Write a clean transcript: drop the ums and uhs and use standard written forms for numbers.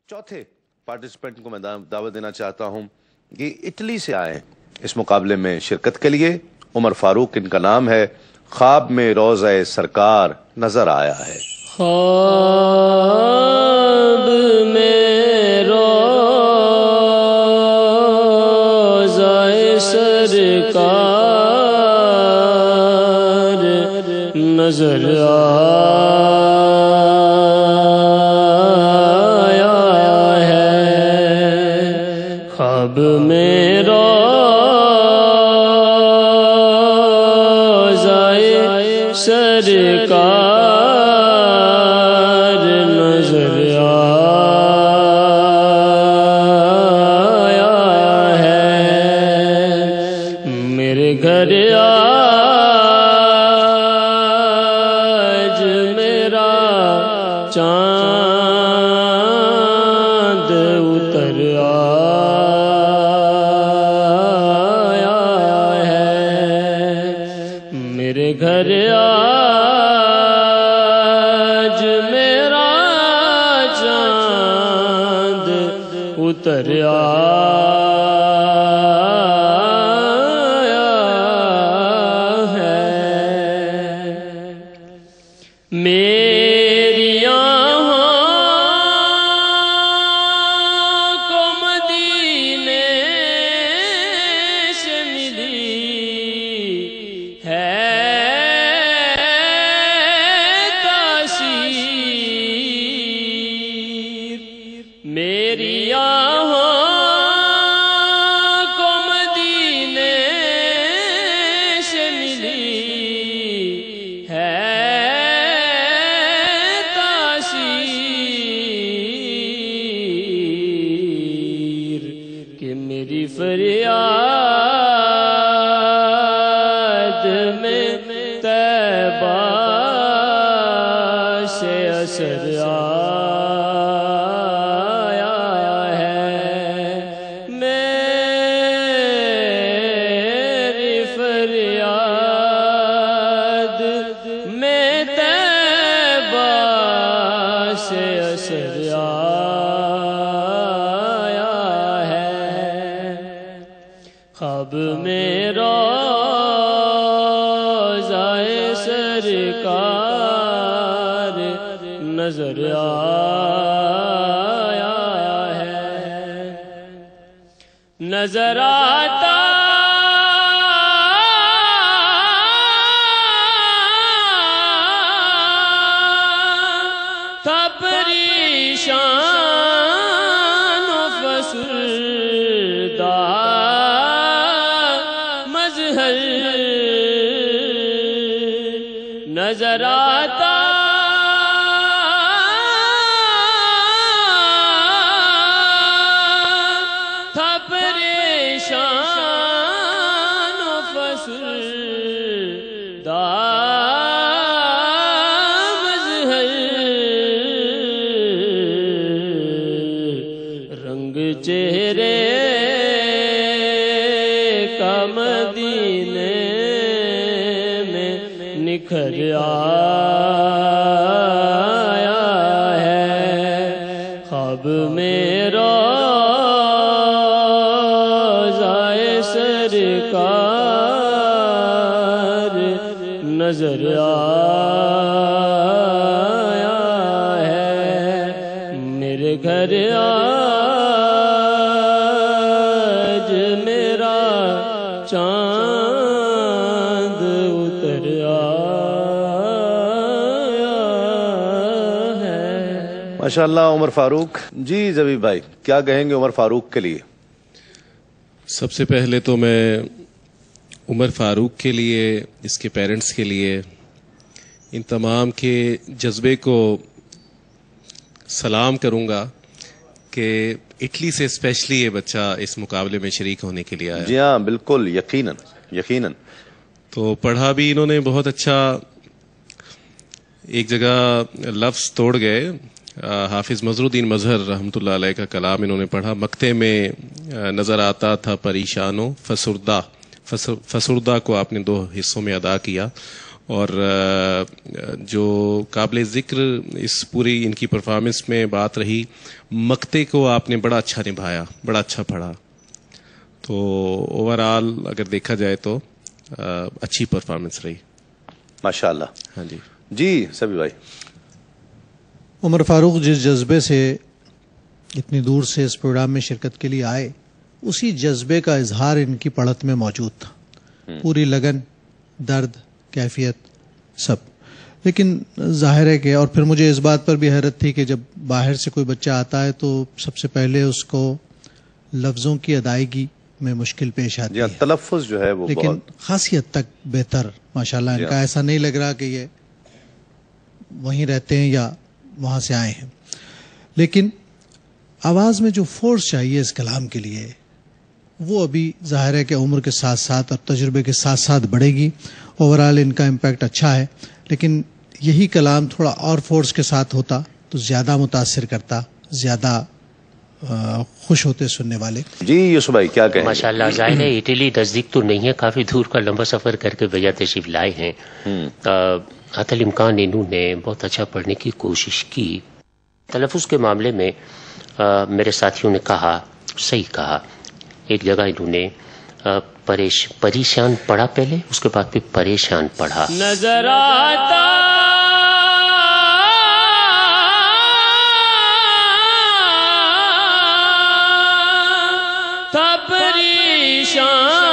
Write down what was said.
چوتھے پارٹیسپینٹ کو میں دعوت دینا چاہتا ہوں کہ اٹلی سے آئے اس مقابلے میں شرکت کے لیے. عمر فاروق ان کا نام ہے. خواب میں روضہ سرکار نظر آیا ہے. خواب میں روضہ سرکار نظر آیا ہے. خواب میں روضہ سرکار نظر آیا ہے. میرے گھر آج میرا چاند اتر آیا ہے. میرے گھر آج میرا چاند اتر آیا ہے. میری آنکھ کو مدینے سے ملی ہے تاثیر. میری آنکھ کو مدینے سے ملی ہے کہ میری فریاد میں طیبہ سے اثر آیا ہے. میری فریاد میں طیبہ سے اثر خواب میں روضہ سرکار نظر آیا ہے. نظر آتا تھا پریشان و فسردہ نظر آتا تھا پریشان و فسردہ مظہر. رنگ چہرے کا مدینے نکھر آیا ہے. خواب میں روضہ سرکار نظر آیا ہے. میرے گھر آج میرا چاند اتر ماشاءاللہ. عمر فاروق جی. زبیب بھائی کیا کہیں گے عمر فاروق کے لیے؟ سب سے پہلے تو میں عمر فاروق کے لیے، اس کے پیرنٹس کے لیے، ان تمام کے جذبے کو سلام کروں گا کہ اٹلی سے اسپیشلی یہ بچہ اس مقابلے میں شریک ہونے کے لیے آیا. جی ہاں بالکل، یقیناً یقیناً. تو پڑھا بھی انہوں نے بہت اچھا. ایک جگہ لفظ توڑ گئے. حافظ مظہر الدین مظہر رحمۃ اللہ علیہ کا کلام انہوں نے پڑھا. مکتے میں نظر آتا تھا پریشانوں فسردہ. فسردہ کو آپ نے دو حصوں میں ادا کیا. اور جو قابل ذکر اس پوری ان کی پرفارمنس میں بات رہی، مقطع کو آپ نے بڑا اچھا نبھایا، بڑا اچھا پڑھا. تو اوور آل اگر دیکھا جائے تو اچھی پرفارمنس رہی. ماشاءاللہ. ہاں جی جی سبھی بھائی. عمر فاروق جس جذبے سے اتنی دور سے اس پروگرام میں شرکت کے لیے آئے، اسی جذبے کا اظہار ان کی پڑھت میں موجود تھا. پوری لگن، درد، کیفیت سب. لیکن ظاہر ہے کہ، اور پھر مجھے اس بات پر بھی حیرت تھی کہ جب باہر سے کوئی بچہ آتا ہے تو سب سے پہلے اس کو لفظوں کی ادائیگی میں مشکل پیش آتی ہے. تلفظ جو ہے وہ لیکن خاصی حد تک بہتر ماشاءاللہ ان کا. ایسا نہیں لگ رہا کہ یہ وہیں رہتے ہیں یا وہاں سے آئے ہیں. لیکن آواز میں جو فورس چاہیے اس کلام کے لیے، وہ ابھی ظاہر ہے کہ عمر کے ساتھ ساتھ اور تجربے کے ساتھ ساتھ بڑھے گی. اوورال ان کا امپیکٹ اچھا ہے، لیکن یہی کلام تھوڑا اور فورس کے ساتھ ہوتا تو زیادہ متاثر کرتا، زیادہ خوش ہوتے سننے والے. جی یوسف بھائی کیا کہیں؟ ماشاءاللہ. ظاہر ہے اٹلی نزدیک تو نہیں ہے، کافی دور کا لمبا سفر کر کے بھیا تشریف لائے ہیں. حتی الامکان انہوں نے بہت اچھا پڑھنے کی کوشش کی. تلفظ کے معاملے میں میرے ساتھیوں نے کہا، صحیح کہا. ایک جگہ انہوں نے پریشان پڑھا پہلے، اس کے بعد پھر پریشان پڑھا. نظر آتا تھا پریشان